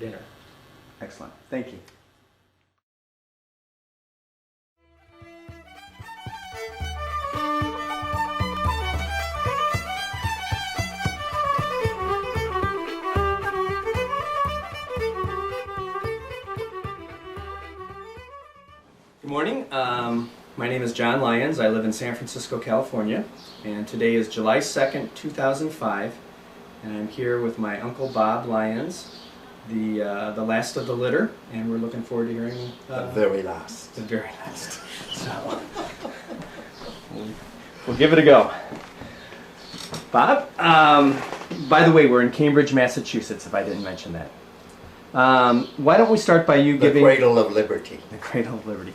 dinner. Excellent. Thank you. Good morning. My name is John Lyons. I live in San Francisco, California, and today is July 2nd, 2005, and I'm here with my Uncle Bob Lyons, the last of the litter, and we're looking forward to hearing the very last. The very last. So we'll give it a go. Bob, by the way, we're in Cambridge, Massachusetts, if I didn't mention that. Why don't we start by you giving... The cradle of liberty. The cradle of liberty.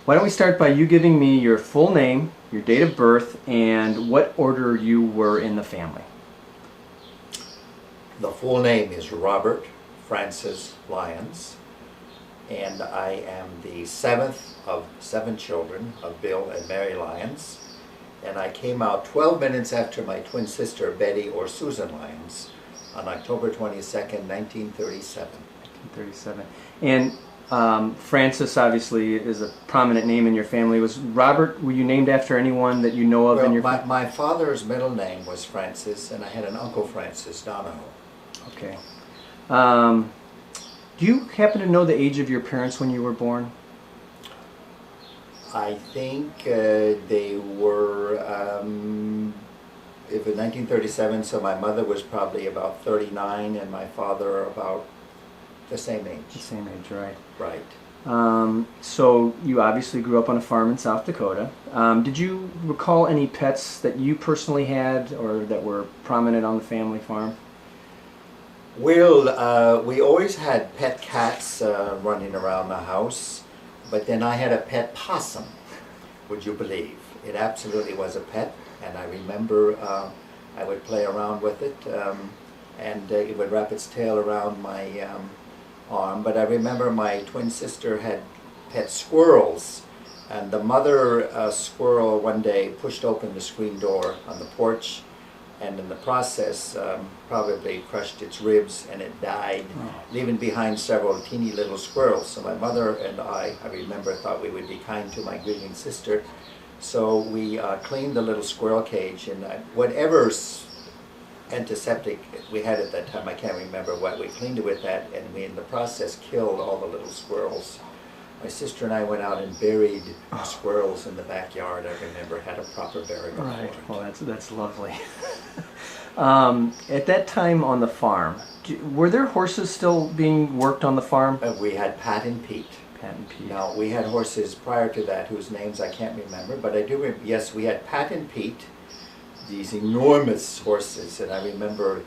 Why don't we start by you giving me your full name, your date of birth, and what order you were in the family? The full name is Robert Francis Lyons, and I am the seventh of 7 children of Bill and Mary Lyons, and I came out 12 minutes after my twin sister Betty or Susan Lyons on October 22nd, 1937. 1937. And Francis obviously is a prominent name in your family. Was Robert, were you named after anyone that you know of in your family? My father's middle name was Francis, and I had an Uncle Francis Donahoe. Okay. Do you happen to know the age of your parents when you were born? I think they were, it was 1937, so my mother was probably about 39 and my father about the same age. The same age, right. Right. So you obviously grew up on a farm in South Dakota. Did you recall any pets that you personally had or that were prominent on the family farm? Well, we always had pet cats running around the house, but then I had a pet possum, would you believe? It absolutely was a pet, and I remember I would play around with it, and it would wrap its tail around my arm. But I remember my twin sister had pet squirrels, and the mother squirrel one day pushed open the screen door on the porch, and in the process probably crushed its ribs and it died, leaving behind several teeny little squirrels. So my mother and I remember, thought we would be kind to my grieving sister. So we cleaned the little squirrel cage, and whatever antiseptic we had at that time, I can't remember what, we cleaned it with that, and we in the process killed all the little squirrels. My sister and I went out and buried squirrels in the backyard. I remember, had a proper burial. Right. Well, that's lovely. At that time on the farm, were there horses still being worked on the farm? We had Pat and Pete. Pat and Pete. Now, we had horses prior to that whose names I can't remember, but I do remember, yes, we had Pat and Pete, these enormous horses, and I remember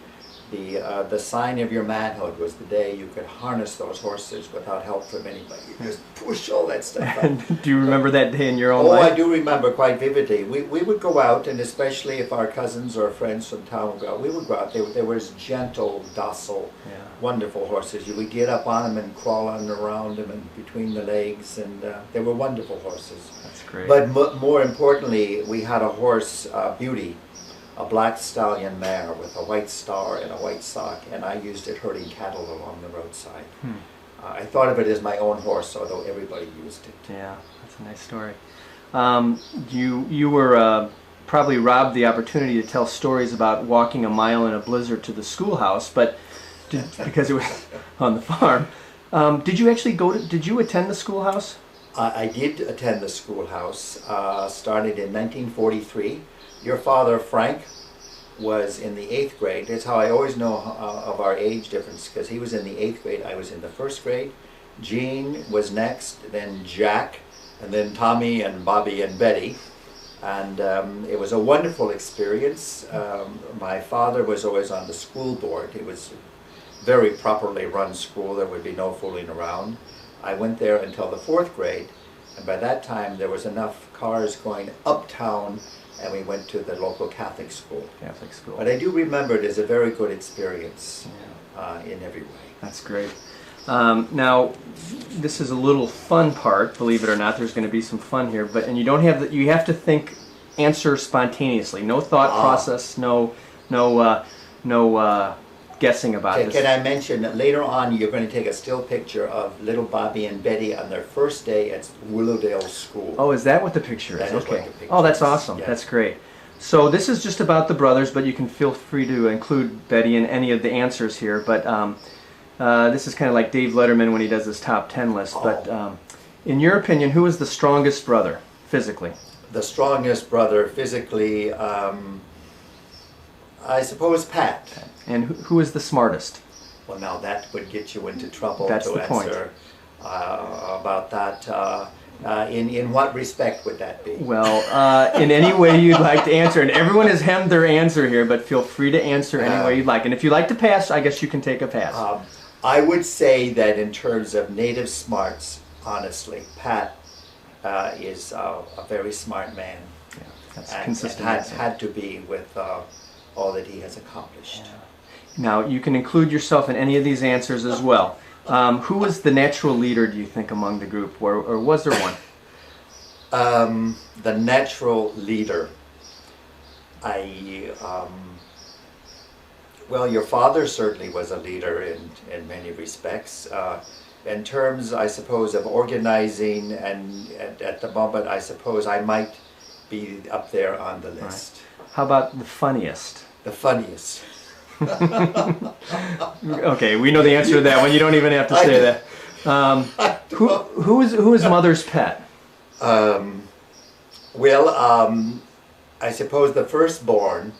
the sign of your manhood was the day you could harness those horses without help from anybody. You just push all that stuff out. Do you remember that day in your own life? Oh, I do remember quite vividly. We would go out, and especially if our cousins or friends from town would go out, we would go out. They were gentle, docile, wonderful horses. You would get up on them and crawl on around them and between the legs, and they were wonderful horses. That's great. But more importantly, we had a horse, Beauty, a black stallion mare with a white star and a white sock, and I used it herding cattle along the roadside. I thought of it as my own horse, although everybody used it. Yeah, that's a nice story. You were probably robbed the opportunity to tell stories about walking a mile in a blizzard to the schoolhouse, but because it was on the farm. Did you actually did you attend the schoolhouse? I did attend the schoolhouse, started in 1943. Your father, Frank, was in the 8th grade. That's how I always know of our age difference, because he was in the 8th grade, I was in the 1st grade. Jean was next, then Jack, and then Tommy and Bobby and Betty. And it was a wonderful experience. My father was always on the school board. It was very properly run school. There would be no fooling around. I went there until the 4th grade, and by that time there was enough cars going uptown, and we went to the local Catholic school. Catholic school. But I do remember it as a very good experience in every way. That's great. Now, this is a little fun part, believe it or not. There's going to be some fun here, and you don't have you have to answer spontaneously. No thought process, no guessing about this. Can I mention that later on you're going to take a still picture of little Bobby and Betty on their first day at Willowdale School. Oh, is that what the picture is? That is Okay. what the picture Oh, that's is. awesome. Yeah. That's great. So this is just about the brothers, but you can feel free to include Betty in any of the answers here. But this is kind of like Dave Letterman when he does his top 10 list. Oh. But in your opinion, who is the strongest brother physically? The strongest brother physically, I suppose Pat. And who is the smartest? Well, now that would get you into trouble That's to the point. answer about that. In what respect would that be? Well, in any way you'd like to answer. And everyone has hemmed their answer here, but feel free to answer any way you'd like. And if you like to pass, I guess you can take a pass. I would say that in terms of native smarts, honestly, Pat is a very smart man. Yeah, that's And consistent. had to be with all that he has accomplished. Now, you can include yourself in any of these answers as well. Who was the natural leader, do you think, among the group, or was there one? The natural leader. Well, your father certainly was a leader in many respects. In terms, I suppose, of organizing, and at the moment, I suppose I might be up there on the list. Right. How about the funniest? The funniest. Okay, we know the answer to that one. You don't even have to say that. Who is mother's pet? I suppose the firstborn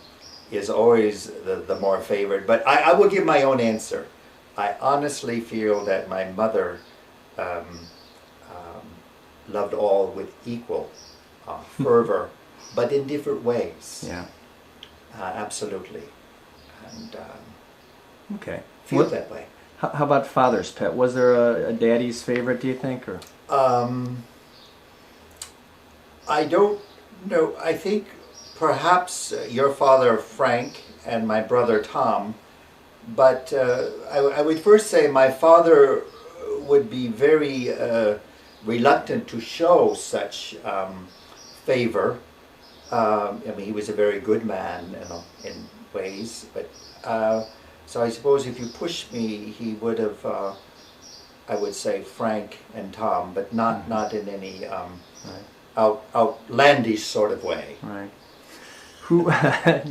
is always the more favored, but I will give my own answer. I honestly feel that my mother loved all with equal fervor, but in different ways. Yeah. Absolutely. And Okay. feel that way. How about father's pet? Was there a daddy's favorite, do you think? Or I don't know. I think perhaps your father Frank and my brother Tom, but I would first say my father would be very reluctant to show such favor. I mean, he was a very good man in ways, but so I suppose if you push me, he would have, I would say Frank and Tom, but not in any outlandish sort of way. right. Who?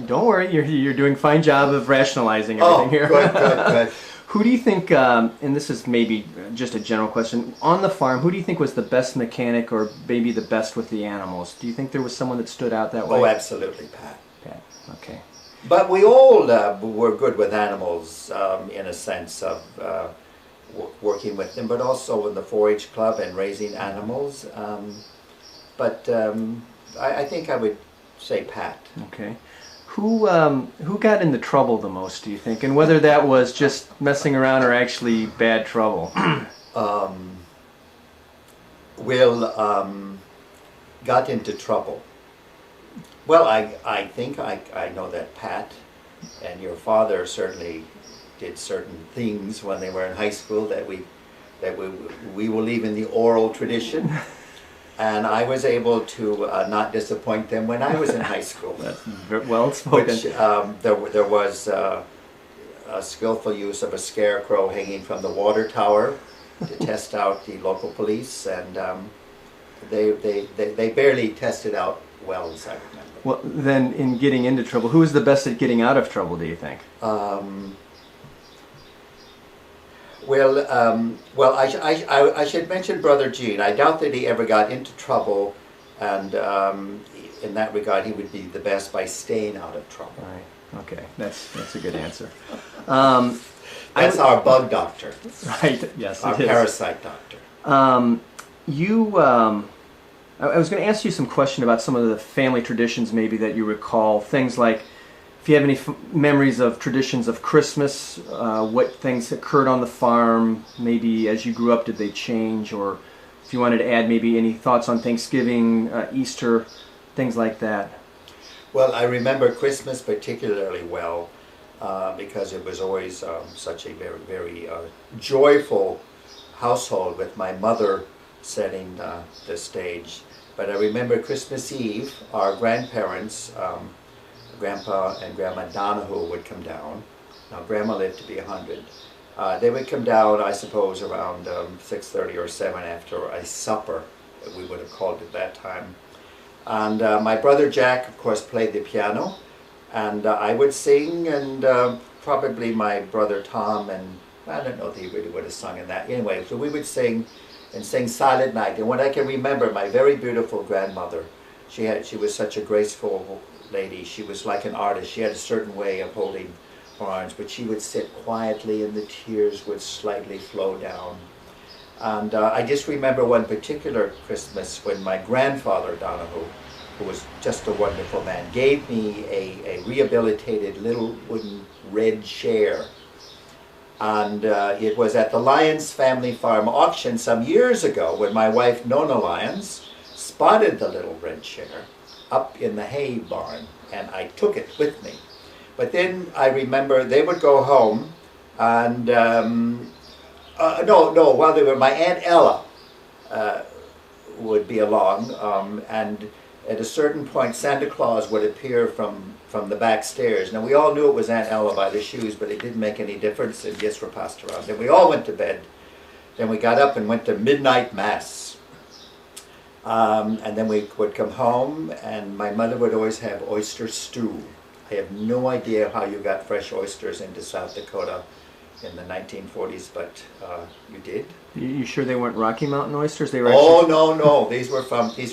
Don't worry, you're doing a fine job of rationalizing everything here. Good. Who do you think? And this is maybe just a general question. On the farm, who do you think was the best mechanic, or maybe the best with the animals? Do you think there was someone that stood out that way? Oh, absolutely, Pat. Pat. Okay. But we all were good with animals in a sense of working with them, but also in the 4-H club and raising animals. But I think I would say Pat. Okay. Who got into trouble the most, do you think? And whether that was just messing around or actually bad trouble? Got into trouble. Well, I think I know that Pat and your father certainly did certain things when they were in high school that we will leave in the oral tradition. And I was able to not disappoint them when I was in high school. That's well spoken. Which there was a skillful use of a scarecrow hanging from the water tower to test out the local police, and they barely tested out well, as I remember. Well, then, in getting into trouble, who is the best at getting out of trouble, do you think? I should mention Brother Gene. I doubt that he ever got into trouble, and in that regard, he would be the best by staying out of trouble. Right. Okay. That's a good answer. That's our bug doctor. Right. Yes, Our it is. parasite doctor. I was going to ask you some question about some of the family traditions maybe that you recall. Things like, if you have any memories of traditions of Christmas, what things occurred on the farm, maybe as you grew up, did they change? Or if you wanted to add maybe any thoughts on Thanksgiving, Easter, things like that. Well, I remember Christmas particularly well because it was always such a very, very joyful household with my mother setting the stage. But I remember Christmas Eve, our grandparents, Grandpa and Grandma Donahue would come down, Now, Grandma lived to be 100. They would come down, I suppose, around 6:30 or 7 after a supper, we would have called it that time. And my brother Jack, of course, played the piano, and I would sing, and probably my brother Tom, and I don't know if he really would have sung in that. Anyway, so we would sing and sing Silent Night. And what I can remember, my very beautiful grandmother, she was such a graceful lady. She was like an artist. She had a certain way of holding her arms, but she would sit quietly and the tears would slightly flow down. And I just remember one particular Christmas when my grandfather, Donahue, who was just a wonderful man, gave me a rehabilitated little wooden red chair. And it was at the Lyons family farm auction some years ago when my wife, Nona Lyons, spotted the little red chair up in the hay barn, and I took it with me. But then I remember they would go home, and while they were, my Aunt Ella would be along, and at a certain point Santa Claus would appear from the back stairs. Now we all knew it was Aunt Ella by the shoes, but it didn't make any difference, and gifts were passed around. Then we all went to bed. Then we got up and went to midnight mass. And then we would come home, and my mother would always have oyster stew. I have no idea how you got fresh oysters into South Dakota in the 1940s, but you did. You sure they weren't Rocky Mountain oysters? They were. Oh, actually... no. These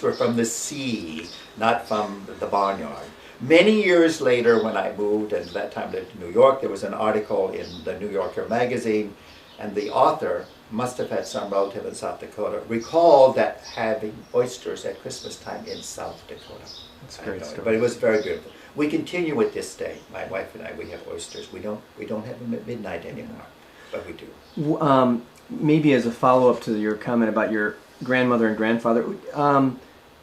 were from the sea, not from the barnyard. Many years later, when I moved, and at that time lived in New York, there was an article in the New Yorker magazine, and the author must have had some relative in South Dakota, recalled that having oysters at Christmas time in South Dakota. That's a great story. But it was very beautiful. We continue with this day. My wife and I, we have oysters. We don't have them at midnight anymore, but we do. Maybe as a follow-up to your comment about your grandmother and grandfather,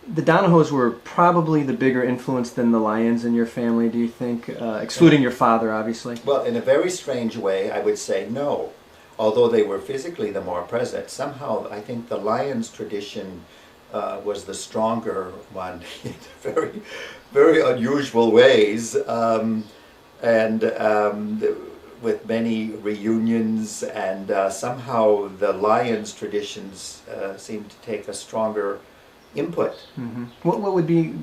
the Donahoes were probably the bigger influence than the Lyons in your family, do you think? Excluding your father, obviously. Well, in a very strange way, I would say no. Although they were physically the more present, somehow I think the Lyons tradition was the stronger one in very, very unusual ways, with many reunions, and somehow the Lyons traditions seem to take a stronger input. Mm-hmm. What would be,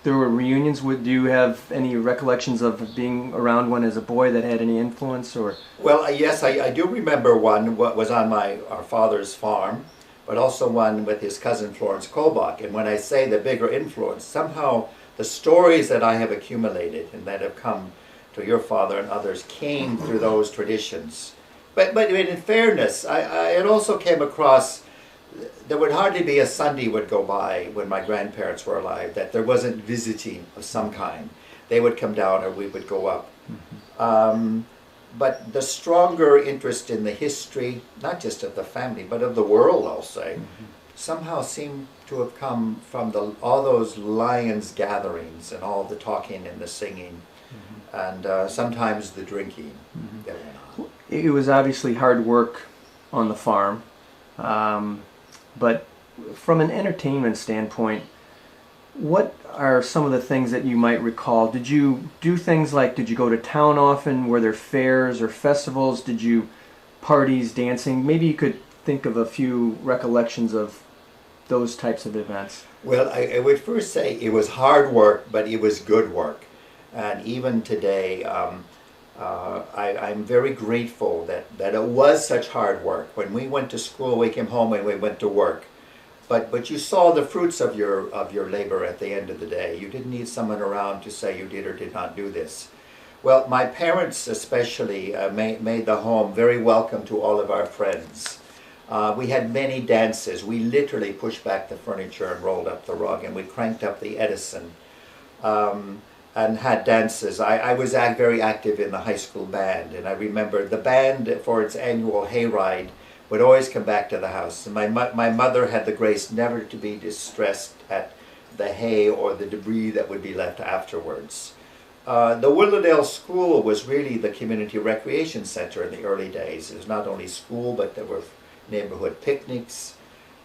there were reunions, do you have any recollections of being around one as a boy that had any influence? Or? Well, yes, I do remember one, what was on our father's farm, but also one with his cousin Florence Kolbach. And when I say the bigger influence, somehow the stories that I have accumulated and that have come to your father and others came through those traditions. But in fairness, it also came across, there would hardly be a Sunday would go by when my grandparents were alive that there wasn't visiting of some kind. They would come down or we would go up. Mm-hmm. But the stronger interest in the history, not just of the family, but of the world, I'll say, mm-hmm. somehow seemed to have come from all those Lyons gatherings and all the talking and the singing, mm-hmm. and sometimes the drinking mm-hmm. that went on. It was obviously hard work on the farm, but from an entertainment standpoint, what are some of the things that you might recall? Did you do things like, did you go to town often? Were there fairs or festivals? Did you parties, dancing? Maybe you could think of a few recollections of those types of events. Well, I would first say it was hard work, but it was good work. And even today, I'm very grateful that it was such hard work. When we went to school, we came home and we went to work. But you saw the fruits of your labor at the end of the day. You didn't need someone around to say you did or did not do this. Well, my parents especially made the home very welcome to all of our friends. We had many dances. We literally pushed back the furniture and rolled up the rug, and we cranked up the Edison and had dances. I was very active in the high school band, and I remember the band for its annual hayride would always come back to the house. And my mother had the grace never to be distressed at the hay or the debris that would be left afterwards. The Willowdale School was really the community recreation center in the early days. It was not only school, but there were neighborhood picnics.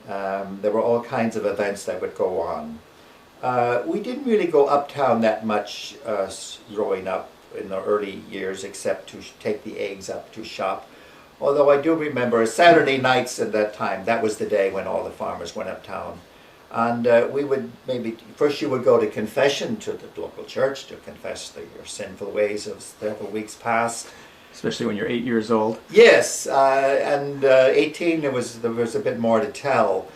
There were all kinds of events that would go on. We didn't really go uptown that much growing up. in the early years except to take the eggs up to shop. Although I do remember Saturday nights at that time, that was the day when all the farmers went uptown. And we would maybe, first you would go to confession to the local church to confess your sinful ways of several weeks past. Especially when you're 8 years old. Yes, and 18 there was a bit more to tell.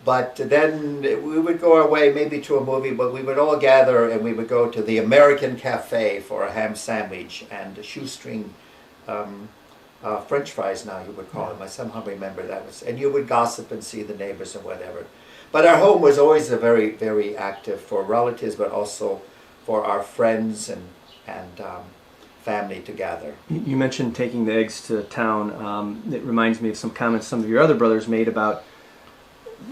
But then we would go away maybe to a movie, but we would all gather and we would go to the American Cafe for a ham sandwich and a shoestring French fries now you would call them. I somehow remember that. And you would gossip and see the neighbors and whatever. But our home was always a very, very active for relatives, but also for our friends and family to gather. You mentioned taking the eggs to town. It reminds me of some comments some of your other brothers made about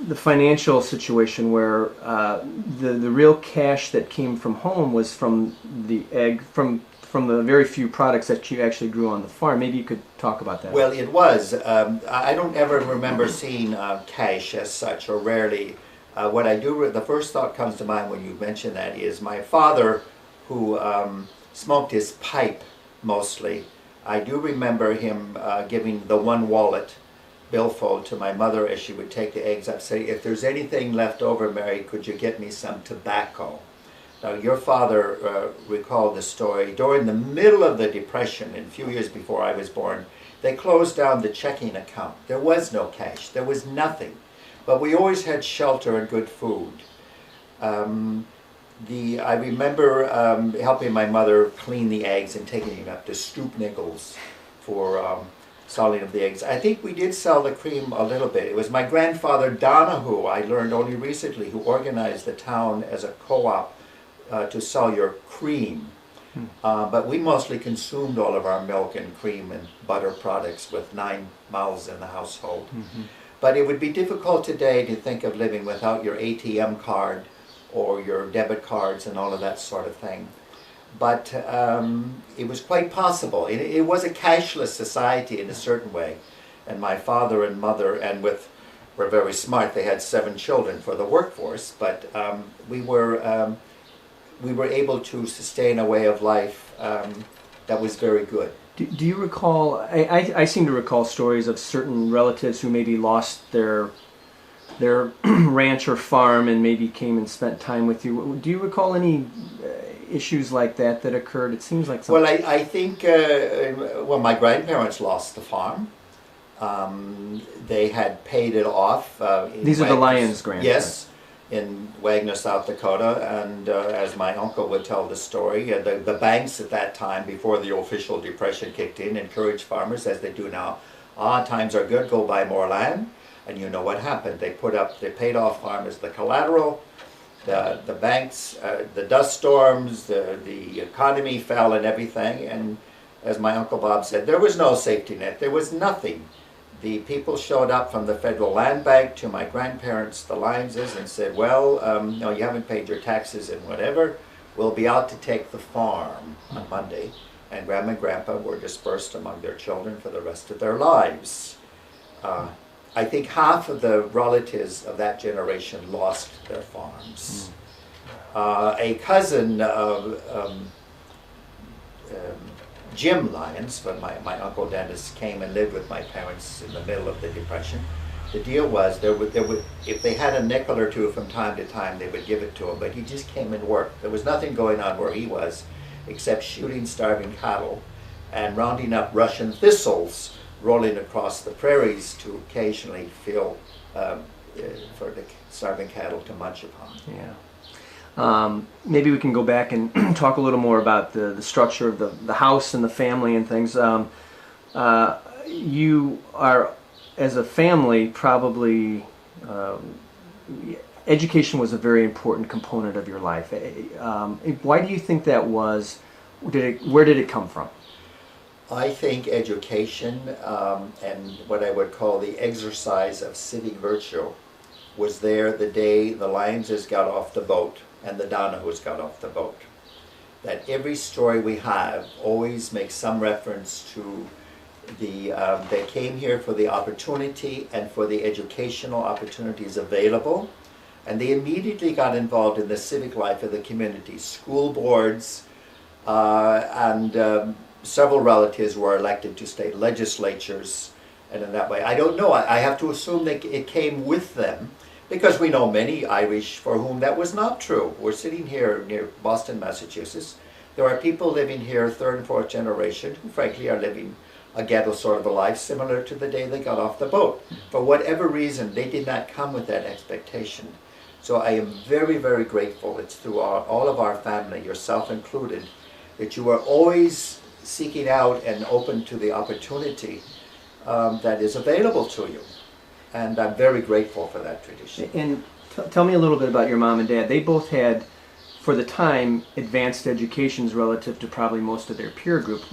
the financial situation where the real cash that came from home was from the egg, from the very few products that you actually grew on the farm. Maybe you could talk about that. Well, it was. I don't ever remember seeing cash as such, or rarely. What I do, the first thought comes to mind when you mention that is my father, who smoked his pipe mostly. I do remember him giving the one wallet billfold to my mother as she would take the eggs up, say, "If there's anything left over, Mary, could you get me some tobacco?" Now, your father recalled the story. During the middle of the Depression, and a few years before I was born, they closed down the checking account. There was no cash. There was nothing. But we always had shelter and good food. I remember helping my mother clean the eggs and taking them up to Stoop Nichols for selling of the eggs. I think we did sell the cream a little bit. It was my grandfather Donahue, I learned only recently, who organized the town as a co-op to sell your cream. But we mostly consumed all of our milk and cream and butter products with 9 mouths in the household. But it would be difficult today to think of living without your ATM card or your debit cards and all of that sort of thing. But it was quite possible. It was a cashless society in a certain way. And my father and mother were very smart. They had 7 children for the workforce, but we were able to sustain a way of life that was very good. Do you recall, I seem to recall stories of certain relatives who maybe lost their ranch or farm and maybe came and spent time with you. Do you recall any issues like that occurred? It seems like something. Well, I think, my grandparents lost the farm. They had paid it off. These are the Lyons grandparents. Yes, in Wagner, South Dakota, and as my uncle would tell the story, the banks at that time, before the official depression kicked in, encouraged farmers, as they do now, times are good, go buy more land. And you know what happened. They paid off farmers the collateral, the banks, the dust storms, the economy fell and everything, and as my Uncle Bob said, there was no safety net, there was nothing. The people showed up from the Federal Land Bank to my grandparents, the Lyonses, and said, well, no, you haven't paid your taxes and whatever. We'll be out to take the farm on Monday. And Grandma and Grandpa were dispersed among their children for the rest of their lives. I think half of the relatives of that generation lost their farms. A cousin of Jim Lyons, but my Uncle Dennis came and lived with my parents in the middle of the Depression. The deal was, if they had a nickel or two from time to time, they would give it to him, but he just came and worked. There was nothing going on where he was, except shooting starving cattle and rounding up Russian thistles, rolling across the prairies to occasionally for the starving cattle to munch upon. Yeah. Maybe we can go back and talk a little more about the structure of the house and the family and things. You are, as a family, probably, education was a very important component of your life. Why do you think that was? Where did it come from? I think education and what I would call the exercise of civic virtue was there the day the Lyonses got off the boat and the Donahues got off the boat. That every story we have always makes some reference to they came here for the opportunity and for the educational opportunities available, and they immediately got involved in the civic life of the community. School boards, and several relatives were elected to state legislatures, and in that way, I don't know. I have to assume that it came with them, because we know many Irish for whom that was not true. We're sitting here near Boston, Massachusetts. There are people living here, third and fourth generation, who frankly are living a ghetto sort of a life similar to the day they got off the boat. For whatever reason, they did not come with that expectation. So I am very, very grateful. It's through all of our family, yourself included, that you are always seeking out and open to the opportunity that is available to you. And I'm very grateful for that tradition. And tell me a little bit about your mom and dad. They both had, for the time, advanced educations relative to probably most of their peer group.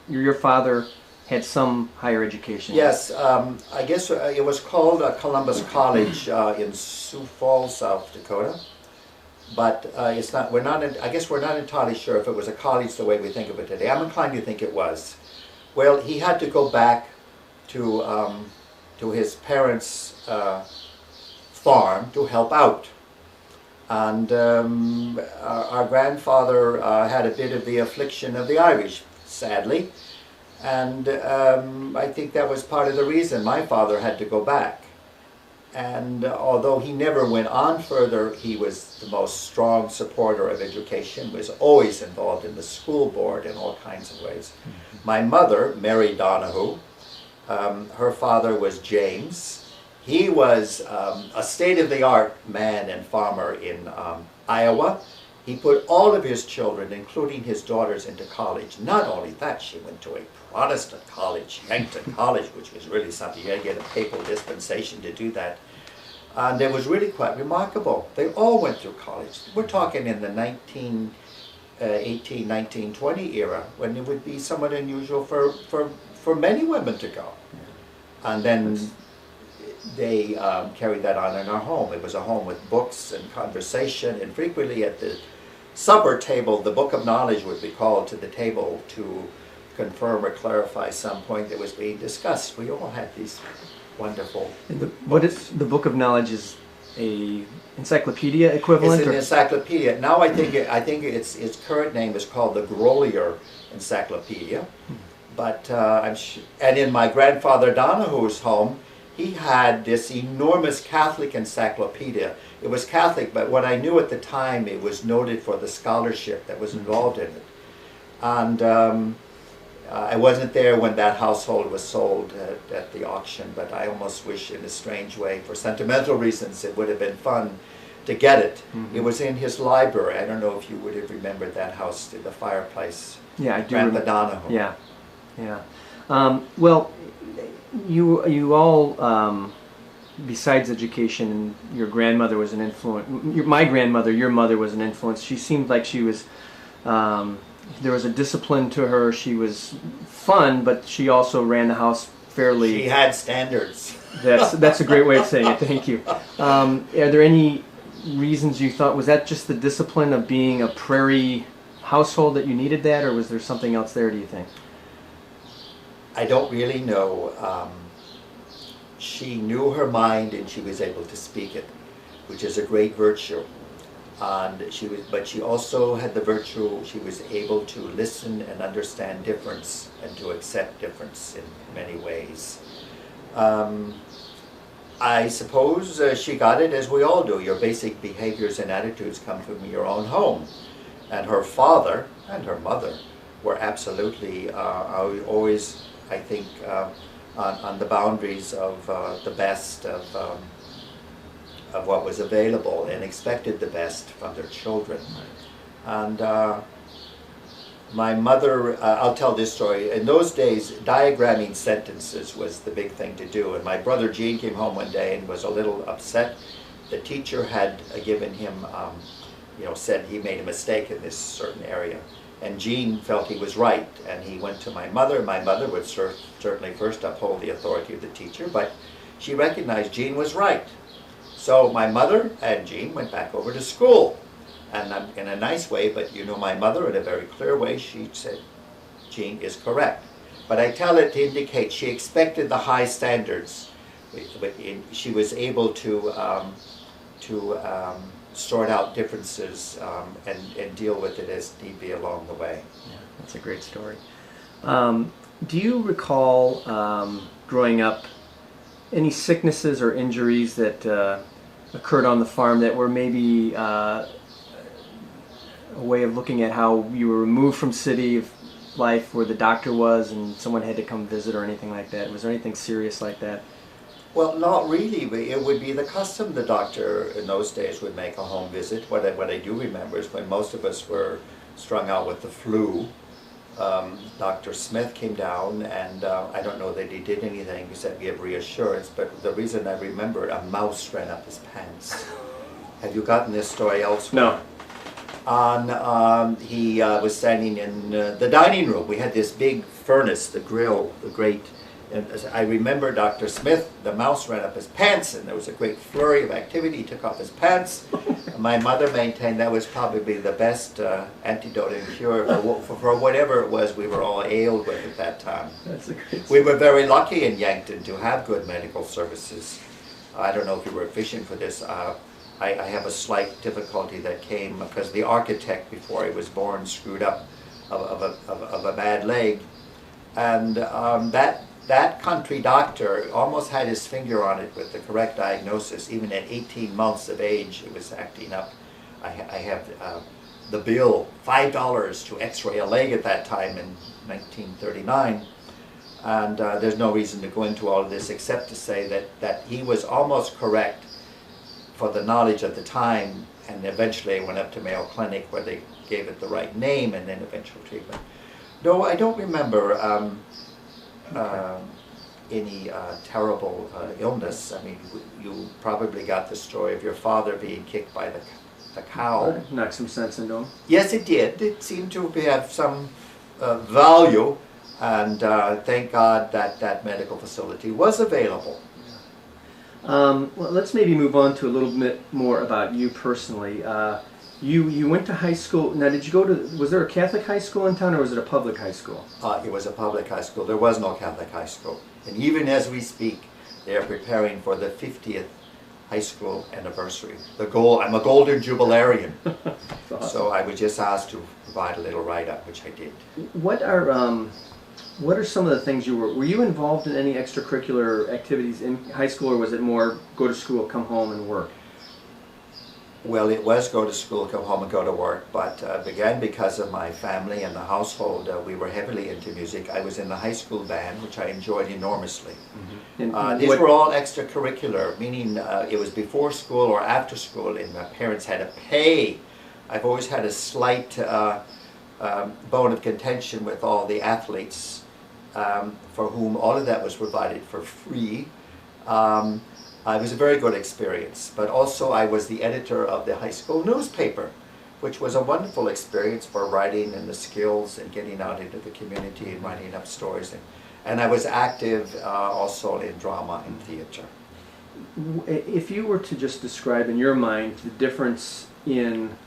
Your father had some higher education. Yes, I guess it was called Columbus College in Sioux Falls, South Dakota. But it's not. I guess we're not entirely sure if it was a college the way we think of it today. I'm inclined to think it was. Well, he had to go back to his parents' farm to help out. And our grandfather had a bit of the affliction of the Irish, sadly. And I think that was part of the reason my father had to go back. And although he never went on further, he was the most strong supporter of education, was always involved in the school board in all kinds of ways. My mother, Mary Donahue, her father was James. He was a state-of-the-art man and farmer in Iowa. He put all of his children, including his daughters, into college. Not only that, she went to a Protestant college, Yankton College, which was really something. You had to get a papal dispensation to do that. And it was really quite remarkable. They all went through college. We're talking in the 1918, 1920 era, when it would be somewhat unusual for many women to go. And then they carried that on in our home. It was a home with books and conversation, and frequently at the supper table, the book of knowledge would be called to the table to confirm or clarify some point that was being discussed. We all had these wonderful... What is the book of knowledge? Is a encyclopedia equivalent? It's an encyclopedia. Now I think its current name is called the Grolier Encyclopedia. But and in my grandfather Donahue's home, he had this enormous Catholic encyclopedia. It was Catholic, but what I knew at the time, it was noted for the scholarship that was involved in it. And I wasn't there when that household was sold at the auction, but I almost wish in a strange way, for sentimental reasons, it would have been fun to get it. It was in his library. I don't know if you would have remembered that house, the fireplace. Yeah, I do. Grandpa Donahue. Yeah, yeah. Well, you all, besides education, your grandmother was an influence. My grandmother, your mother, was an influence. She seemed like she was, there was a discipline to her. She was fun, but she also ran the house fairly... She had standards. That's a great way of saying it. Thank you. Are there any reasons you thought, was that just the discipline of being a prairie household that you needed that, or was there something else there, do you think? I don't really know. She knew her mind and she was able to speak it, which is a great virtue. And but she also had the virtue, she was able to listen and understand difference and to accept difference in many ways. I suppose she got it as we all do. Your basic behaviors and attitudes come from your own home. And her father and her mother were absolutely always, I think, on the boundaries of the best of what was available, and expected the best from their children. And my mother, I'll tell this story. In those days, diagramming sentences was the big thing to do. And my brother Gene came home one day and was a little upset. The teacher had given him, said he made a mistake in this certain area. And Gene felt he was right, and he went to my mother. My mother would certainly first uphold the authority of the teacher, but she recognized Gene was right. So my mother and Gene went back over to school, and in a nice way, but my mother, in a very clear way, she said, Gene is correct. But I tell it to indicate she expected the high standards. She was able to sort out differences and deal with it as need be along the way. Yeah, that's a great story. Do you recall growing up any sicknesses or injuries that occurred on the farm that were maybe a way of looking at how you were removed from city life where the doctor was and someone had to come visit or anything like that? Was there anything serious like that? Well, not really. It would be the custom. The doctor in those days would make a home visit. What I do remember is when most of us were strung out with the flu, Dr. Smith came down, and I don't know that he did anything except give reassurance, but the reason I remember, a mouse ran up his pants. Have you gotten this story elsewhere? No. He was standing in the dining room. We had this big furnace, the grill, the grate. And as I remember Dr. Smith, the mouse ran up his pants, and there was a great flurry of activity. He took off his pants. My mother maintained that was probably the best antidote and cure for whatever it was we were all ailed with at that time. That's a great We were very lucky in Yankton to have good medical services. I don't know if you were fishing for this. I have a slight difficulty that came because the architect, before he was born, screwed up of a bad leg. And that country doctor almost had his finger on it with the correct diagnosis. Even at 18 months of age, it was acting up. I have the bill, $5 to x-ray a leg at that time in 1939. And there's no reason to go into all of this except to say that he was almost correct for the knowledge of the time, and eventually went up to Mayo Clinic where they gave it the right name and then eventual treatment. No, I don't remember any terrible illness. I mean, you probably got the story of your father being kicked by the cow. Knocked some sense into him. Yes, it did. It seemed to have some value, and thank God that medical facility was available. Well, let's maybe move on to a little bit more about you personally. You went to high school. Now, did you go to, was there a Catholic high school in town, or was it a public high school? It was a public high school. There was no Catholic high school. And even as we speak, they are preparing for the 50th high school anniversary. I'm a golden jubilarian. Awesome. So I was just asked to provide a little write-up, which I did. What are some of the things were you involved in any extracurricular activities in high school, or was it more go to school, come home, and work? Well, it was go to school, come home, and go to work, but again, because of my family and the household, we were heavily into music. I was in the high school band, which I enjoyed enormously. Mm-hmm. These were all extracurricular, meaning it was before school or after school, and my parents had to pay. I've always had a slight bone of contention with all the athletes for whom all of that was provided for free. It was a very good experience, but also I was the editor of the high school newspaper, which was a wonderful experience for writing and the skills and getting out into the community and writing up stories. And I was active also in drama and theater. If you were to just describe in your mind the difference in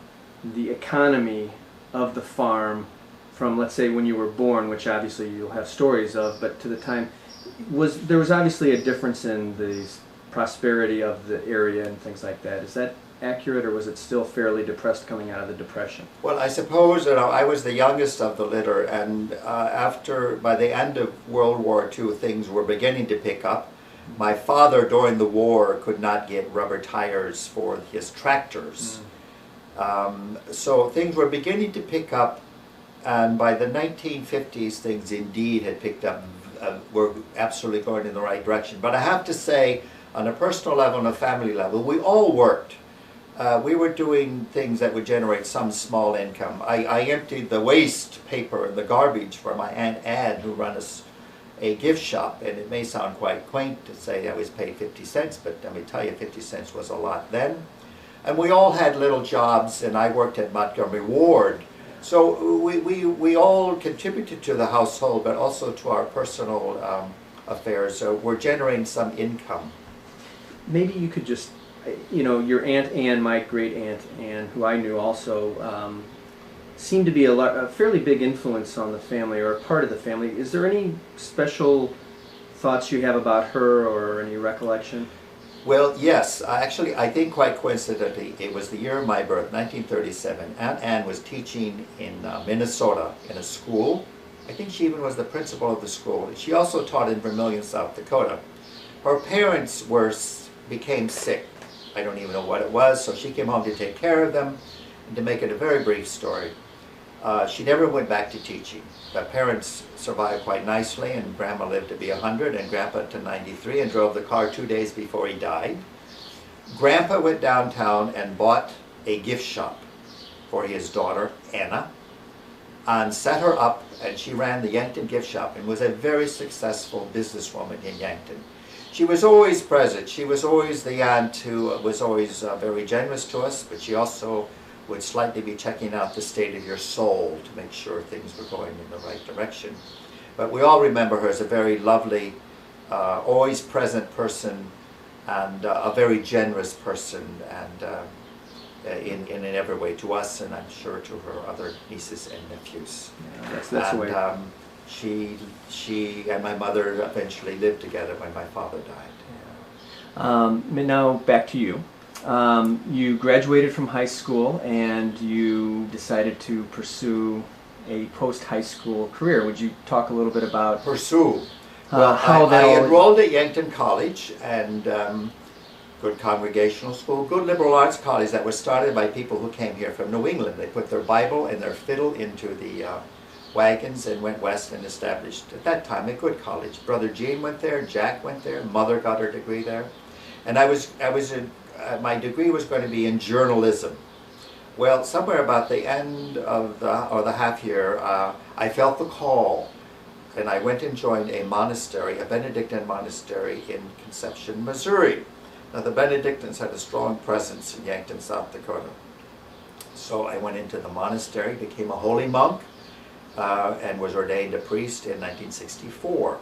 the economy of the farm from, let's say, when you were born, which obviously you'll have stories of, but to the time, there was obviously a difference in the prosperity of the area and things like that. Is that accurate, or was it still fairly depressed coming out of the Depression? Well, I suppose I was the youngest of the litter, and by the end of World War II, things were beginning to pick up. My father, during the war, could not get rubber tires for his tractors. So things were beginning to pick up, and by the 1950s, things indeed had picked up, were absolutely going in the right direction. But I have to say, on a personal level and a family level, we all worked. We were doing things that would generate some small income. I emptied the waste paper and the garbage for my Aunt Ann, who ran a gift shop, and it may sound quite quaint to say I was paid 50 cents, but let me tell you, 50 cents was a lot then. And we all had little jobs, and I worked at Montgomery Ward. So we all contributed to the household, but also to our personal affairs. So we're generating some income. Maybe you could just, your Aunt Ann, my great Aunt Ann, who I knew also, seemed to be a fairly big influence on the family, or a part of the family. Is there any special thoughts you have about her, or any recollection? Well, yes. Actually, I think quite coincidentally, it was the year of my birth, 1937. Aunt Anne was teaching in Minnesota in a school. I think she even was the principal of the school. She also taught in Vermilion, South Dakota. Her parents became sick. I don't even know what it was, so she came home to take care of them. And to make it a very brief story, she never went back to teaching. The parents survived quite nicely, and Grandma lived to be 100 and Grandpa to 93 and drove the car 2 days before he died. Grandpa went downtown and bought a gift shop for his daughter, Anna, and set her up, and she ran the Yankton gift shop and was a very successful businesswoman in Yankton. She was always present. She was always the aunt who was always very generous to us, but she also would slightly be checking out the state of your soul to make sure things were going in the right direction. But we all remember her as a very lovely, always present person, and a very generous person, and in every way to us, and I'm sure to her other nieces and nephews. Yeah, that's the way. She and my mother eventually lived together when my father died. Now back to you. You graduated from high school and you decided to pursue a post-high school career. Would you talk a little bit about Pursue? Well, I enrolled at Yankton College, and good congregational school, good liberal arts college that was started by people who came here from New England. They put their Bible and their fiddle into the wagons and went west and established, at that time, a good college. Brother Gene went there, Jack went there, Mother got her degree there. And my degree was going to be in journalism. Well, somewhere about the end of the half year, I felt the call, and I went and joined a monastery, a Benedictine monastery in Conception, Missouri. Now, the Benedictines had a strong presence in Yankton, South Dakota. So I went into the monastery, became a holy monk, and was ordained a priest in 1964.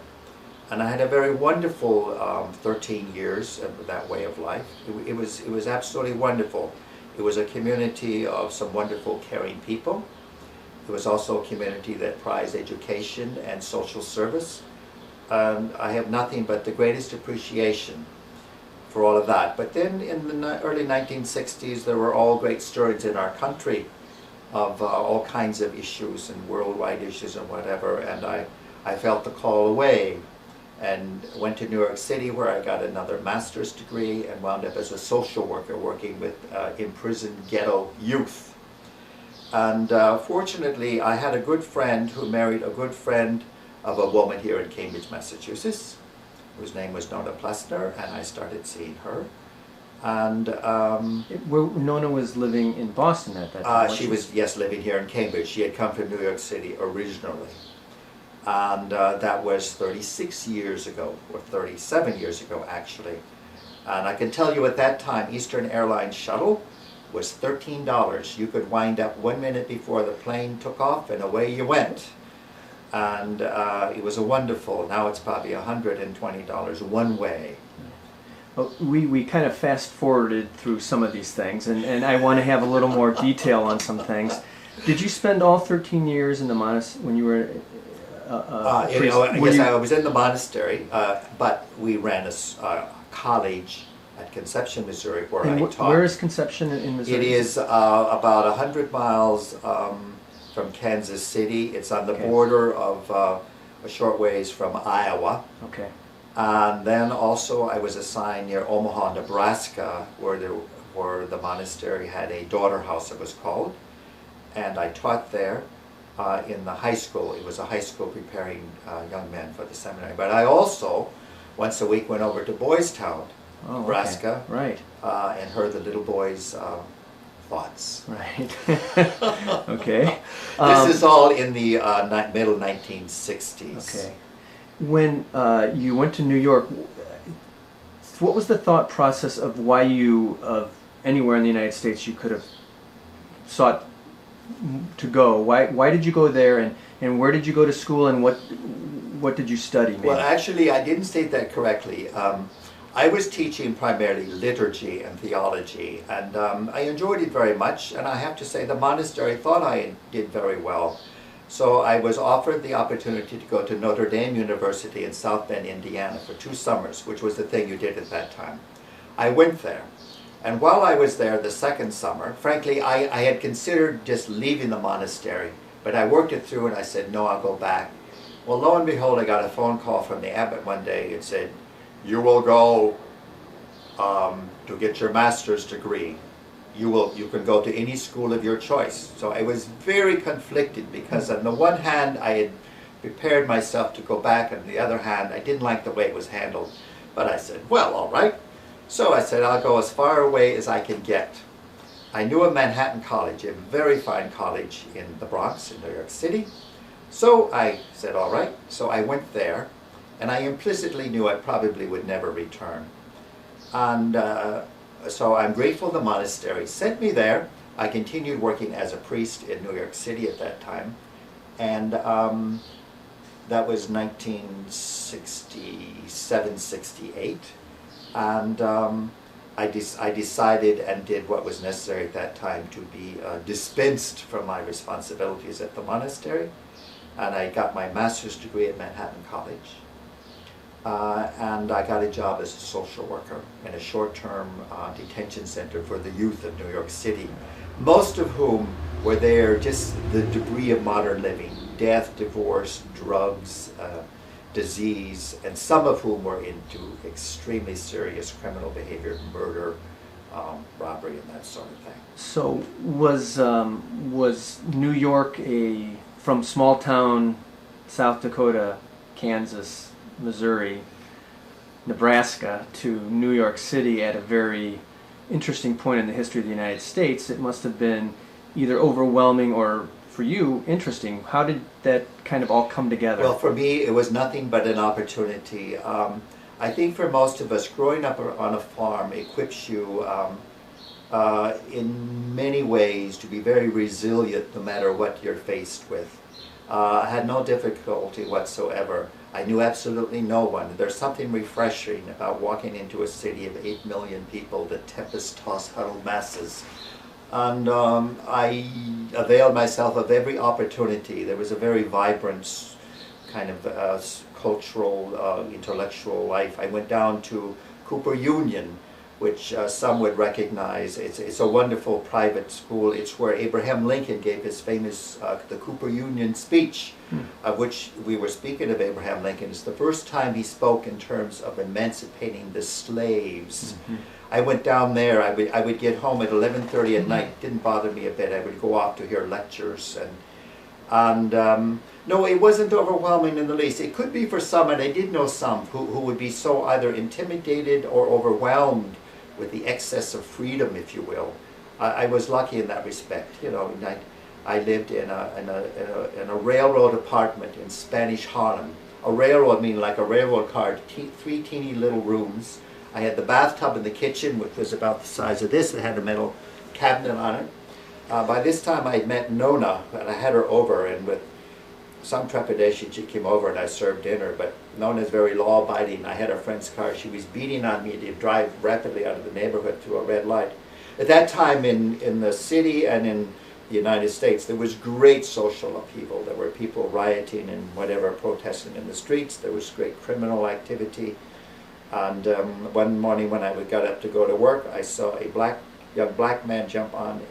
And I had a very wonderful 13 years of that way of life. It was absolutely wonderful. It was a community of some wonderful, caring people. It was also a community that prized education and social service. I have nothing but the greatest appreciation for all of that. But then in the early 1960s, there were all great stirrings in our country of all kinds of issues and worldwide issues and whatever, and I felt the call away and went to New York City, where I got another master's degree and wound up as a social worker working with imprisoned ghetto youth. And fortunately, I had a good friend who married a good friend of a woman here in Cambridge, Massachusetts, whose name was Nona Plessner, and I started seeing her. And Nona was living in Boston at that time. She was, yes, living here in Cambridge. She had come from New York City originally. And that was 36 years ago, or 37 years ago, actually. And I can tell you at that time, Eastern Airlines shuttle was $13. You could wind up 1 minute before the plane took off, and away you went. And it was a wonderful, now it's probably $120 one way. Well, we kind of fast forwarded through some of these things, and I want to have a little more detail on some things. Did you spend all 13 years in the monastery when you were yes, I was in the monastery, but we ran a college at Conception, Missouri, where I taught. Where is Conception in Missouri? It is about 100 miles from Kansas City. It's on the border of a short ways from Iowa. Okay. And then also I was assigned near Omaha, Nebraska, where the monastery had a daughter house, it was called. And I taught there in the high school. It was a high school preparing young men for the seminary. But I also, once a week, went over to Boys Town, Nebraska, right, and heard the little boys' thoughts. Right. Okay. This is all in the middle 1960s. Okay. When you went to New York, what was the thought process of why you, anywhere in the United States, you could have sought to go? Why did you go there, and where did you go to school, and what did you study? Maybe? Well, actually, I didn't state that correctly. I was teaching primarily liturgy and theology, and I enjoyed it very much, and I have to say the monastery thought I did very well. So I was offered the opportunity to go to Notre Dame University in South Bend, Indiana for 2 summers, which was the thing you did at that time. I went there. And while I was there the second summer, frankly, I had considered just leaving the monastery, but I worked it through and I said, no, I'll go back. Well, lo and behold, I got a phone call from the abbot one day and said, you will go to get your master's degree. You can go to any school of your choice. So I was very conflicted because on the one hand, I had prepared myself to go back, and on the other hand, I didn't like the way it was handled. But I said, well, all right. So I said, I'll go as far away as I can get. I knew of Manhattan College, a very fine college in the Bronx in New York City. So I said, all right. So I went there, and I implicitly knew I probably would never return. And so I'm grateful the monastery sent me there. I continued working as a priest in New York City at that time. And that was 1967, 68. And I decided and did what was necessary at that time to be dispensed from my responsibilities at the monastery. And I got my master's degree at Manhattan College. And I got a job as a social worker in a short-term detention center for the youth of New York City, most of whom were there just the debris of modern living, death, divorce, drugs, disease, and some of whom were into extremely serious criminal behavior, murder, robbery, and that sort of thing. So was New York from small town South Dakota, Kansas, Missouri, Nebraska to New York City at a very interesting point in the history of the United States? It must have been either overwhelming or, for you, interesting. How did that kind of all come together? Well, for me, it was nothing but an opportunity. I think for most of us, growing up on a farm equips you in many ways to be very resilient no matter what you're faced with. I had no difficulty whatsoever. I knew absolutely no one. There's something refreshing about walking into a city of 8 million people, the tempest-tossed huddled masses. And I availed myself of every opportunity. There was a very vibrant kind of cultural, intellectual life. I went down to Cooper Union, which some would recognize. It's a wonderful private school. It's where Abraham Lincoln gave his famous, the Cooper Union speech, of which we were speaking of Abraham Lincoln. It's the first time he spoke in terms of emancipating the slaves. Mm-hmm. I went down there. I would get home at 11:30 at night. It didn't bother me a bit. I would go off to hear lectures, and no, it wasn't overwhelming in the least. It could be for some, and I did know some who would be so either intimidated or overwhelmed with the excess of freedom, if you will. I was lucky in that respect. You know, I lived in a railroad apartment in Spanish Harlem. A railroad meaning like a railroad car, three teeny little rooms. I had the bathtub in the kitchen, which was about the size of this. It had a metal cabinet on it. By this time I'd met Nona, and I had her over, and with some trepidation she came over and I served dinner, but Nona's very law-abiding. I had a friend's car. She was beating on me to drive rapidly out of the neighborhood through a red light. At that time in the city and in the United States, there was great social upheaval. There were people rioting and whatever, protesting in the streets. There was great criminal activity. And one morning when I got up to go to work, I saw a young black man jump on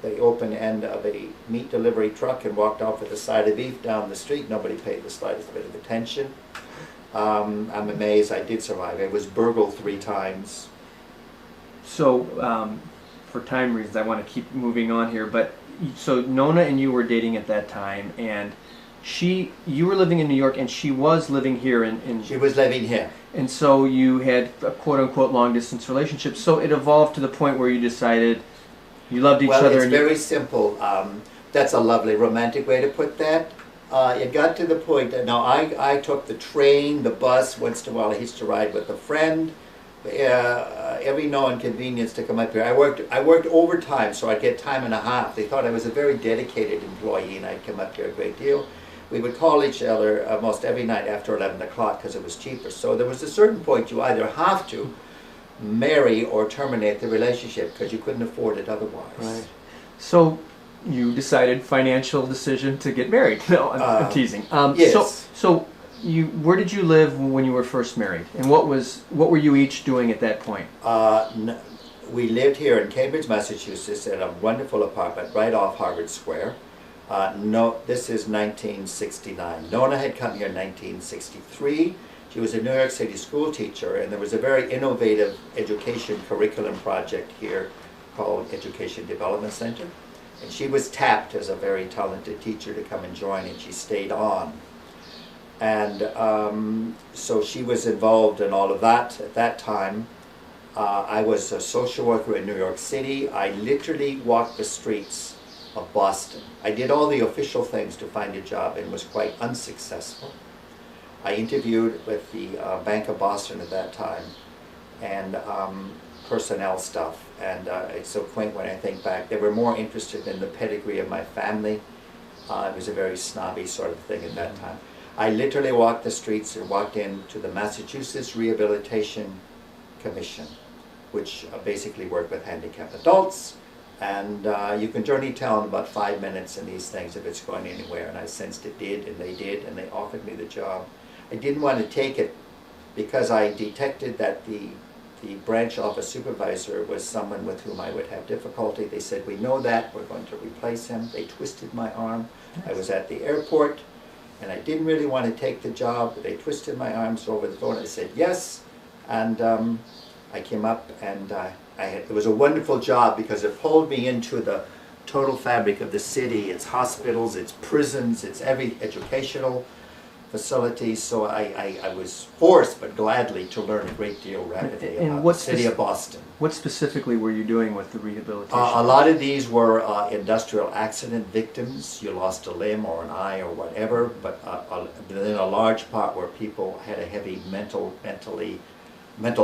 the open end of a meat delivery truck and walked off with a side of beef down the street. Nobody paid the slightest bit of attention. I'm amazed I did survive. I was burgled 3 times. So, for time reasons, I want to keep moving on here. But so Nona and you were dating at that time, and you were living in New York, and she was living here in. She was living here. And so you had a quote-unquote long-distance relationship. So it evolved to the point where you decided you loved each other. Well, it's very simple. That's a lovely romantic way to put that. It got to the point that now I took the train, the bus. Once in a while I used to ride with a friend. Every no inconvenience to come up here. I worked overtime, so I'd get time and a half. They thought I was a very dedicated employee, and I'd come up here a great deal. We would call each other almost every night after 11 o'clock because it was cheaper. So there was a certain point you either have to marry or terminate the relationship because you couldn't afford it otherwise. Right. So you decided, financial decision, to get married. No, I'm teasing. Yes. So where did you live when you were first married, and what were you each doing at that point? We lived here in Cambridge, Massachusetts, in a wonderful apartment right off Harvard Square. This is 1969. Nona had come here in 1963. She was a New York City school teacher, and there was a very innovative education curriculum project here called Education Development Center. And she was tapped as a very talented teacher to come and join, and she stayed on. And so she was involved in all of that at that time. I was a social worker in New York City. I literally walked the streets of Boston. I did all the official things to find a job and was quite unsuccessful. I interviewed with the Bank of Boston at that time, and personnel stuff. And it's so quaint when I think back. They were more interested in the pedigree of my family. It was a very snobby sort of thing at that time. I literally walked the streets and walked into the Massachusetts Rehabilitation Commission, which basically worked with handicapped adults. And you can journey tell in about 5 minutes in these things if it's going anywhere. And I sensed it did, and they offered me the job. I didn't want to take it because I detected that the branch office supervisor was someone with whom I would have difficulty. They said, "We know that, we're going to replace him." They twisted my arm. I was at the airport, and I didn't really want to take the job, but they twisted my arms over the phone. I said yes, and I came up, and it was a wonderful job because it pulled me into the total fabric of the city, its hospitals, its prisons, its every educational facilities. So I was forced, but gladly, to learn a great deal rapidly about the city of Boston. What specifically were you doing with the rehabilitation? A lot of these were industrial accident victims. You lost a limb or an eye or whatever, but then a large part where people had a heavy mental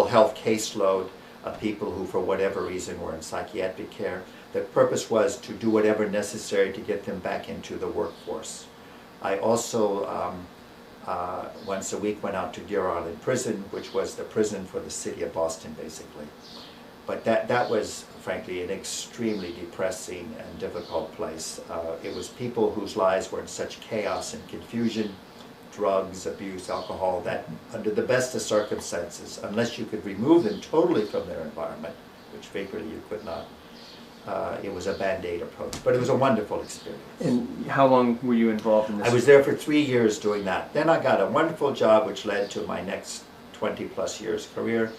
health caseload of people who, for whatever reason, were in psychiatric care. The purpose was to do whatever necessary to get them back into the workforce. I also once a week went out to Deer Island Prison, which was the prison for the city of Boston, basically. But that was, frankly, an extremely depressing and difficult place. It was people whose lives were in such chaos and confusion, drugs, abuse, alcohol, that under the best of circumstances, unless you could remove them totally from their environment, which frequently you could not, it was a Band-Aid approach. But it was a wonderful experience. And how long were you involved in this? I was there for 3 years doing that. Then I got a wonderful job which led to my next 20-plus years career.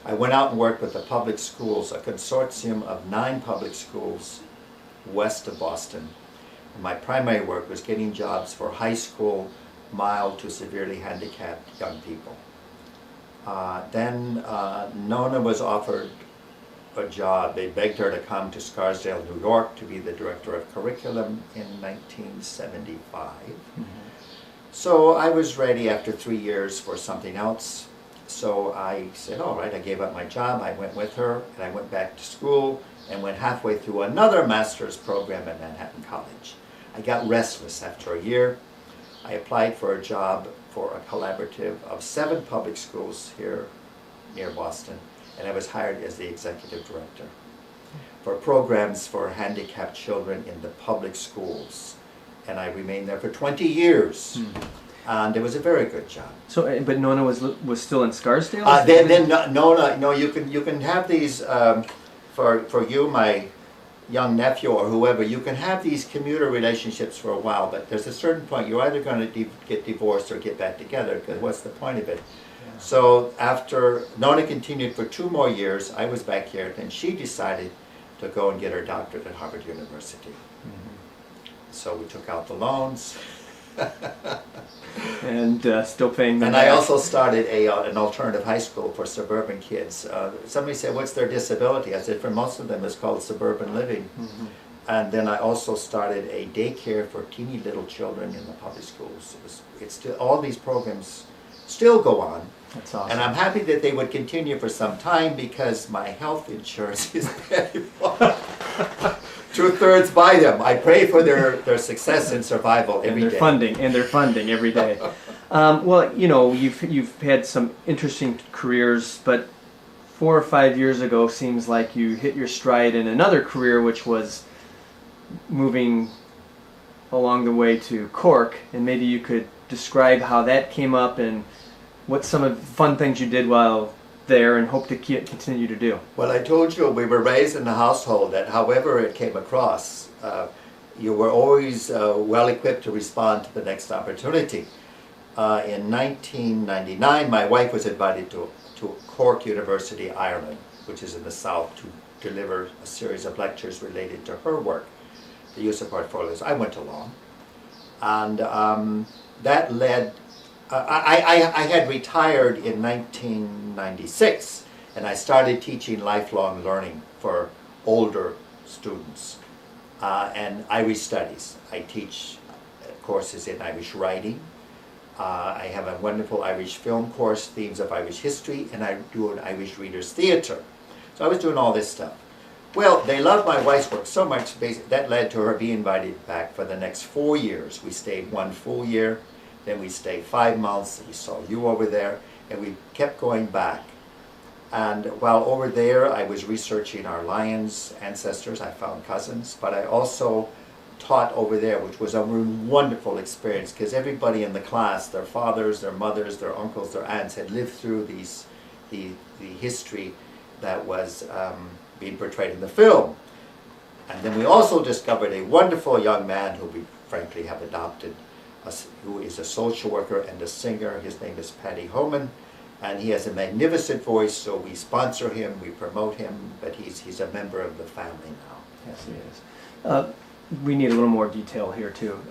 I went out and worked with the public schools, a consortium of 9 public schools west of Boston. And my primary work was getting jobs for high school, mild to severely handicapped young people. Then Nona was offered a job. They begged her to come to Scarsdale, New York, to be the director of curriculum in 1975. Mm-hmm. So I was ready after 3 years for something else. So I said, all right, I gave up my job. I went with her, and I went back to school and went halfway through another master's program at Manhattan College. I got restless after a year. I applied for a job for a collaborative of 7 public schools here near Boston, and I was hired as the executive director for programs for handicapped children in the public schools. And I remained there for 20 years. And it was a very good job. So, but Nona was still in Scarsdale? Then Nona, no, you can have these, for you, my young nephew or whoever, you can have these commuter relationships for a while, but there's a certain point you're either going to get divorced or get back together, because what's the point of it? Yeah. So after Nona continued for 2 more years, I was back here, and she decided to go and get her doctorate at Harvard University. Mm-hmm. So we took out the loans. And still paying them. And I also started an alternative high school for suburban kids. Somebody said, what's their disability? I said, for most of them it's called suburban living. Mm-hmm. And then I also started a daycare for teeny little children in the public schools. It's still, all these programs still go on. That's awesome. And I'm happy that they would continue for some time, because my health insurance is very low. 2/3 by them. I pray for their success and survival every day. And their funding every day. Well, you know, you've had some interesting careers, but 4 or 5 years ago seems like you hit your stride in another career, which was moving along the way to Cork. And maybe you could describe how that came up and what some of the fun things you did while there and hope to continue to do. Well, I told you we were raised in a household that however it came across, you were always well equipped to respond to the next opportunity. In 1999, my wife was invited to Cork University, Ireland, which is in the south, to deliver a series of lectures related to her work, the use of portfolios. I went along, and that led. I had retired in 1996, and I started teaching lifelong learning for older students and Irish studies. I teach courses in Irish writing. I have a wonderful Irish film course, themes of Irish history, and I do an Irish Readers Theatre. So I was doing all this stuff. Well, they loved my wife's work so much, that led to her being invited back for the next 4 years. We stayed 1 full year, then we stayed 5 months. We saw you over there, and we kept going back. And while over there, I was researching our Lyons ancestors. I found cousins, but I also taught over there, which was a wonderful experience because everybody in the class, their fathers, their mothers, their uncles, their aunts had lived through the history that was being portrayed in the film. And then we also discovered a wonderful young man who we frankly have adopted, who is a social worker and a singer. His name is Paddy Homan, and he has a magnificent voice, so we sponsor him, we promote him, but he's a member of the family now. Yes, he is. We need a little more detail here too.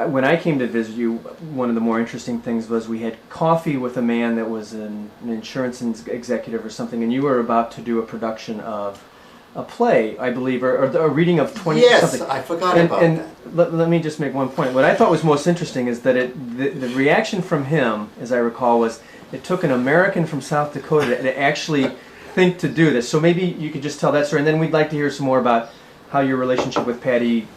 When I came to visit you, one of the more interesting things was we had coffee with a man that was an insurance executive or something, and you were about to do a production of a play, I believe, or a reading of 20 something. Yes, I forgot about that. Let me just make one point. What I thought was most interesting is that the reaction from him, as I recall, was it took an American from South Dakota to actually think to do this. So maybe you could just tell that story, and then we'd like to hear some more about how your relationship with Paddy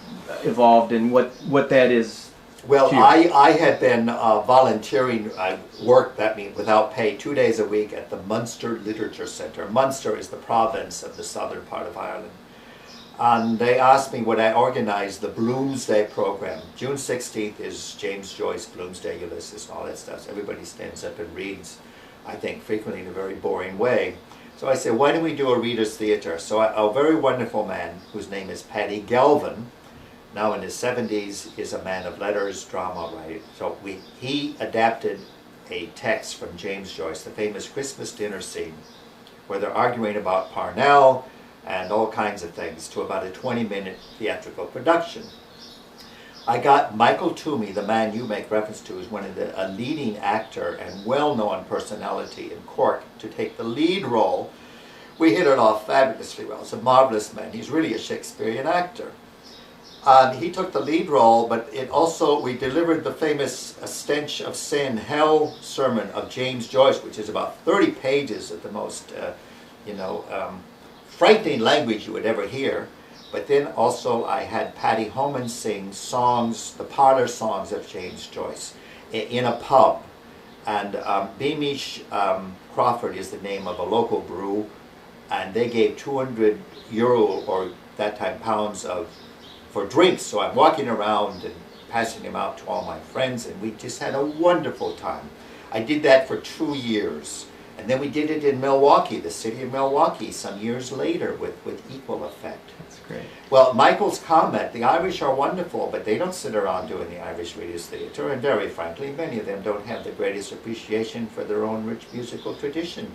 evolved and what that is. Well, I had been volunteering. I worked, that means without pay, 2 days a week at the Munster Literature Centre. Munster is the province of the southern part of Ireland. And they asked me would I organize the Bloomsday program. June 16th is James Joyce, Bloomsday, Ulysses, and all that stuff. So everybody stands up and reads, I think, frequently in a very boring way. So I said, why don't we do a reader's theatre? So a very wonderful man, whose name is Paddy Galvin, now in his 70s, is a man of letters, drama writer. So he adapted a text from James Joyce, the famous Christmas dinner scene, where they're arguing about Parnell and all kinds of things, to about a 20-minute theatrical production. I got Michael Toomey, the man you make reference to, is a leading actor and well-known personality in Cork, to take the lead role. We hit it off fabulously well. It's a marvelous man. He's really a Shakespearean actor. He took the lead role, but we delivered the famous Stench of Sin, Hell sermon of James Joyce, which is about 30 pages of the most, frightening language you would ever hear. But then also I had Paddy Homan sing songs, the parlor songs of James Joyce, in a pub. And Beamish Crawford is the name of a local brew, and they gave €200, or that time pounds, for drinks. So I'm walking around and passing them out to all my friends, and we just had a wonderful time. I did that for 2 years. And then we did it in Milwaukee, the city of Milwaukee, some years later with equal effect. That's great. Well, Michael's comment, the Irish are wonderful, but they don't sit around doing the Irish Readers Theatre, and very frankly, many of them don't have the greatest appreciation for their own rich musical tradition.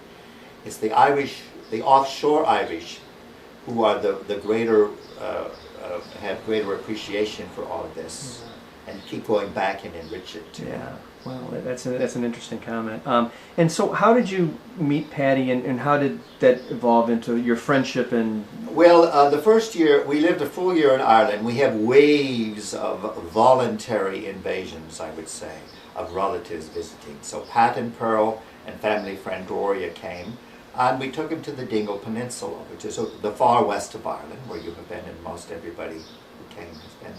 It's the Irish, the offshore Irish, who are the greater, have greater appreciation for all of this, and keep going back and enrich it. Yeah. Well, that's an interesting comment. And so how did you meet Paddy, and how did that evolve into your friendship? And well, the first year, we lived a full year in Ireland. We have waves of voluntary invasions, I would say, of relatives visiting. So Pat and Pearl and family friend Gloria came, and we took him to the Dingle Peninsula, which is the far west of Ireland, where you have been, and most everybody who came has been.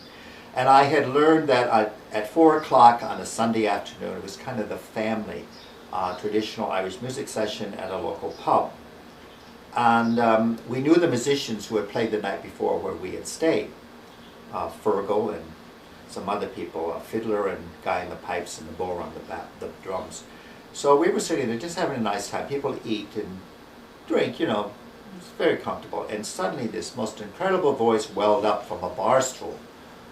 And I had learned that at 4 o'clock on a Sunday afternoon, it was kind of the family traditional Irish music session at a local pub. And we knew the musicians who had played the night before where we had stayed, Fergal and some other people, a fiddler and guy in the pipes and the bower on the drums. So we were sitting there just having a nice time. People eat and drink, you know, it's very comfortable. And suddenly this most incredible voice welled up from a bar stool.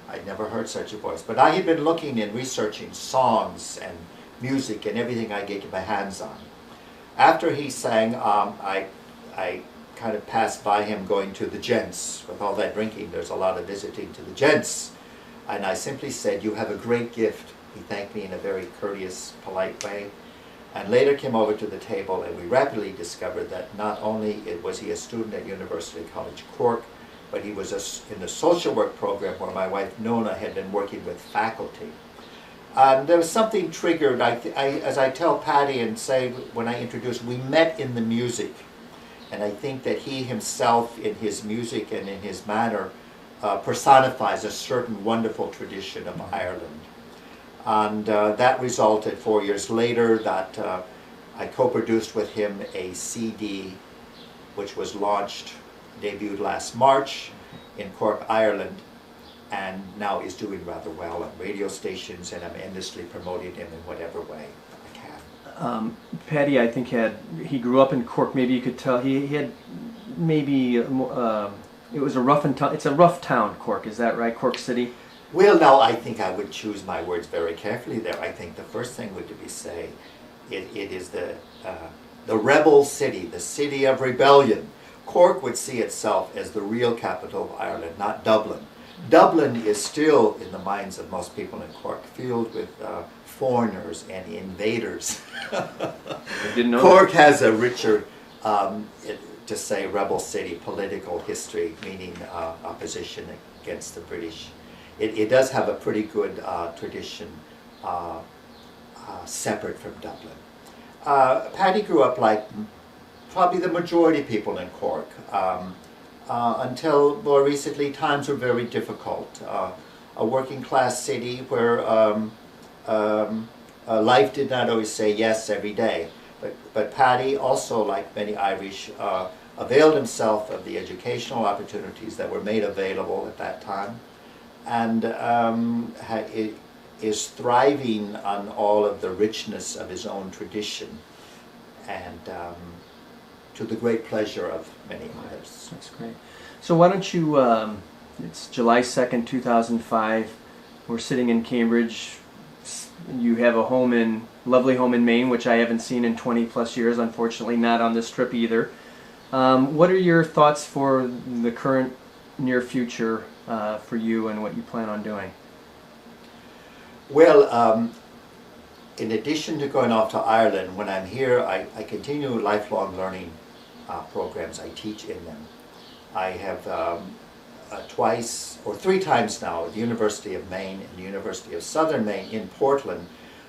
I'd never heard such a voice. But I had been looking and researching songs and music and everything I could get my hands on. After he sang, I kind of passed by him going to the gents. With all that drinking, there's a lot of visiting to the gents. And I simply said, "You have a great gift." He thanked me in a very courteous, polite way. And later came over to the table, and we rapidly discovered that not only was he a student at University College Cork, but he was in the social work program where my wife Nona had been working with faculty. There was something triggered. As I tell Patty and say when I introduced, we met in the music. And I think that he himself, in his music and in his manner, personifies a certain wonderful tradition of Ireland. And that resulted 4 years later that I co-produced with him a CD which was launched, debuted last March in Cork, Ireland, and now is doing rather well on radio stations, and I'm endlessly promoting him in whatever way I can. Patty, I think he grew up in Cork. Maybe you could tell he had maybe it was it's a rough town, Cork. Is that right, Cork City? Well, now I think I would choose my words very carefully there. I think the first thing would be say, it is the rebel city, the city of rebellion. Cork would see itself as the real capital of Ireland, not Dublin. Dublin is still, in the minds of most people in Cork, filled with foreigners and invaders. I didn't know Cork has a richer, to say rebel city, political history, meaning opposition against the British. It does have a pretty good tradition separate from Dublin. Patty grew up like probably the majority of people in Cork. Until more recently, times were very difficult. A working class city where life did not always say yes every day. But Paddy, also like many Irish, availed himself of the educational opportunities that were made available at that time, and is thriving on all of the richness of his own tradition, and to the great pleasure of many others. That's great. So why don't you, it's July 2nd, 2005, we're sitting in Cambridge. You have a lovely home in Maine, which I haven't seen in 20 plus years, unfortunately not on this trip either. What are your thoughts for the current near future for you and what you plan on doing? Well, in addition to going off to Ireland, when I'm here, I continue lifelong learning programs. I teach in them. I have twice or three times now at the University of Maine and the University of Southern Maine in Portland.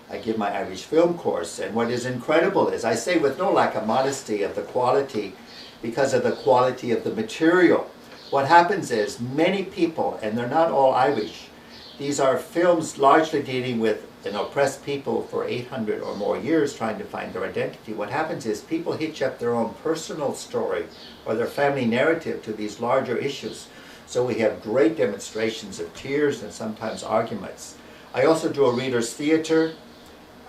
I give my Irish film course, and what is incredible is, I say with no lack of modesty, of the quality, because of the quality of the material. What happens is many people, and they're not all Irish, these are films largely dealing with an oppressed people for 800 or more years trying to find their identity. What happens is people hitch up their own personal story or their family narrative to these larger issues. So we have great demonstrations of tears and sometimes arguments. I also do a reader's theater,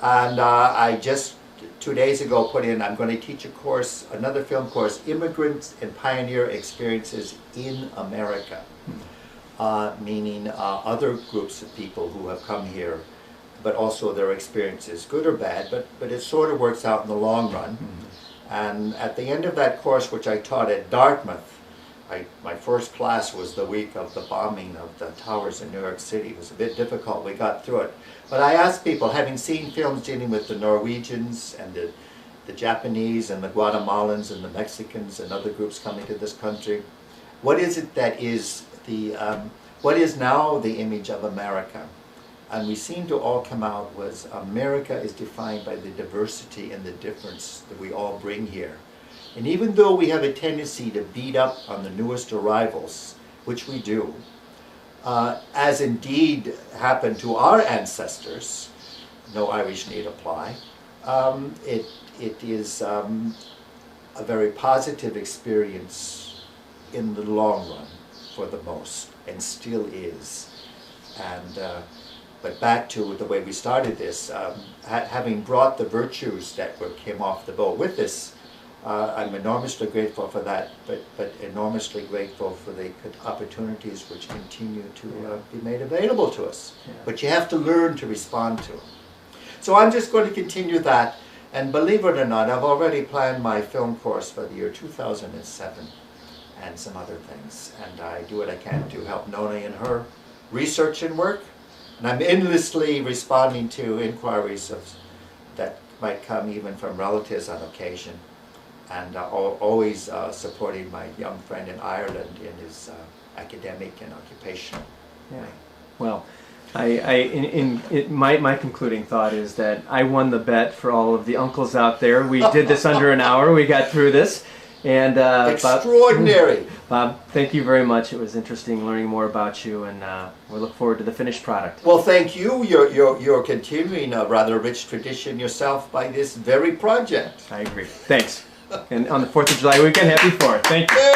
and I just 2 days ago put in, I'm going to teach a course, another film course, Immigrants and Pioneer Experiences in America, meaning other groups of people who have come here, but also their experiences, good or bad, but it sort of works out in the long run. And at the end of that course, which I taught at Dartmouth, my first class was the week of the bombing of the towers in New York City. It was a bit difficult. We got through it. But I asked people, having seen films dealing with the Norwegians and the Japanese and the Guatemalans and the Mexicans and other groups coming to this country, what is it that is what is now the image of America? And we seem to all come out was America is defined by the diversity and the difference that we all bring here. And even though we have a tendency to beat up on the newest arrivals, which we do, as indeed happened to our ancestors, no Irish need apply, it is a very positive experience in the long run for the most, and still is. And but back to the way we started this, having brought the virtues that came off the boat with this, I'm enormously grateful for that, but enormously grateful for the opportunities which continue to be made available to us. Yeah. But you have to learn to respond to them. So I'm just going to continue that, and believe it or not, I've already planned my film course for the year 2007 and some other things, and I do what I can to help Nona in her research and work, and I'm endlessly responding to inquiries that might come even from relatives on occasion, and always supporting my young friend in Ireland in his academic and occupational way. Well, my concluding thought is that I won the bet for all of the uncles out there. We did this under an hour. We got through this. And extraordinary. Bob, thank you very much. It was interesting learning more about you, and we look forward to the finished product. Well, thank you. You're continuing a rather rich tradition yourself by this very project. I agree. Thanks. And on the 4th of July weekend, happy 4th. Thank you.